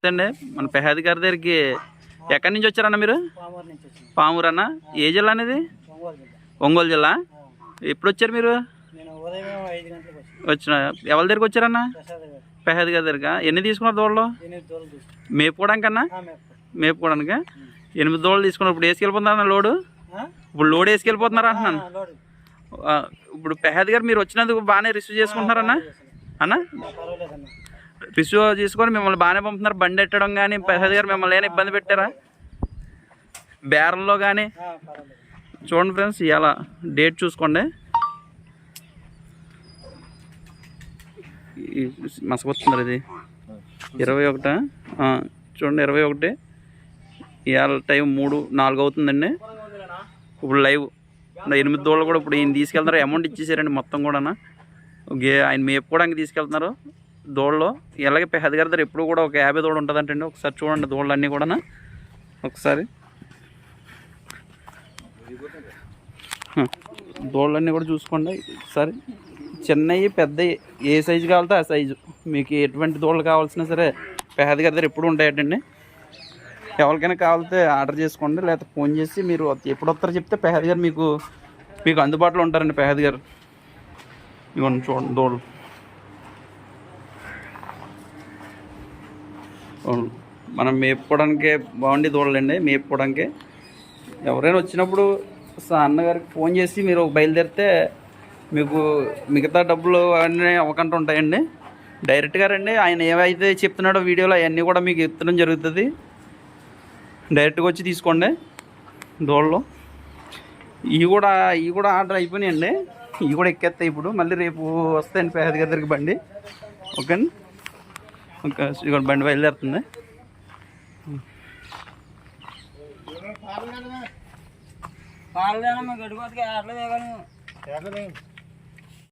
అండి మన పెహాది గారి దగ్గరికి ఎక్కడి నుంచి వచ్చారన్న మీరు? పామూరు అన్న. ఏ జిల్లా అనేది? ఒంగోలు జిల్లా. ఎప్పుడు వచ్చారు మీరు? వచ్చిన ఎవరి దగ్గరికి వచ్చారన్న? పెహాది గారి దగ్గర. ఎన్ని తీసుకున్నారు దూడలు? మేపుకోవడానికన్నా? మేపుకోవడానికి 8 దూడలు తీసుకున్నారు. ఇప్పుడు వేసుకెళ్ళిపోతున్నారన్న లోడు? ఇప్పుడు లోడ్ వేసుకెళ్ళిపోతున్నారా అంటున్నాను. ఇప్పుడు పెహాది గారు మీరు వచ్చినందుకు బాగానే రిసీవ్ చేసుకుంటున్నారన్న? అన్న రిసీవ్ చేసుకొని మిమ్మల్ని బాగానే పంపుతున్నారు. బండి ఎట్టడం కానీ పెహాది గారు మిమ్మల్ని ఏమైనా ఇబ్బంది పెట్టారా బేరంలో కానీ? చూడండి ఫ్రెండ్స్, ఇవాళ డేట్ చూసుకోండి. మసకొస్తున్నారు. ఇది 21. చూడండి 21. ఇవాళ టైం 3-4 అవుతుందండి. ఇప్పుడు లైవ్ 8 దూడలు కూడా ఇప్పుడు ఈయన తీసుకెళ్తున్నారు. అమౌంట్ ఇచ్చేసారండి మొత్తం కూడా. ఆయన మేపుకోవడానికి తీసుకెళ్తున్నారు దూడలో. ఇలాగే పెహాది గారి దగ్గర ఎప్పుడు కూడా ఒక 50 దూడ ఉంటుందంటండి. ఒకసారి చూడండి దూడలు అన్నీ కూడా. ఒకసారి దూడలన్నీ కూడా చూసుకోండి ఒకసారి. చిన్నవి పెద్దవి ఏ సైజు కావాలితే ఆ సైజు. మీకు ఎటువంటి దూడలు కావాల్సినా సరే పెహాది గారి దగ్గర ఎప్పుడు ఉంటాయండి. ఎవరికైనా కావాలితే ఆర్డర్ చేసుకోండి, లేకపోతే ఫోన్ చేసి మీరు ఎప్పుడు వస్తారో చెప్తే పెహాది గారు మీకు అందుబాటులో ఉంటారండి. పెహాది గారు ఇవన్నీ చూడండి దూడలు. మనం మేపుకోవడానికి బాగుండి దూడలండి. మేపుకోవడానికి ఎవరైనా వచ్చినప్పుడు అన్నగారికి ఫోన్ చేసి మీరు బయలుదేరితే మీకు మిగతా డబ్బులు అవన్నీ అవ్వకుండా ఉంటాయండి. డైరెక్ట్గా రండి. ఆయన ఏవైతే చెప్తున్నాడో వీడియోలో అవన్నీ కూడా మీకు ఇవ్వడం జరుగుతుంది. డైరెక్ట్గా వచ్చి తీసుకోండి దూడలు. ఇవి కూడా ఆర్డర్ అయిపోయినాయండి. ఇవి కూడా ఎక్కేస్తాయి. ఇప్పుడు మళ్ళీ రేపు వస్తాయండి పెహాది గారి దగ్గరికి బండి. ఓకే అండి. ఓకే, ఇక్కడ బండి బయలుదేరుతుంది. పాలు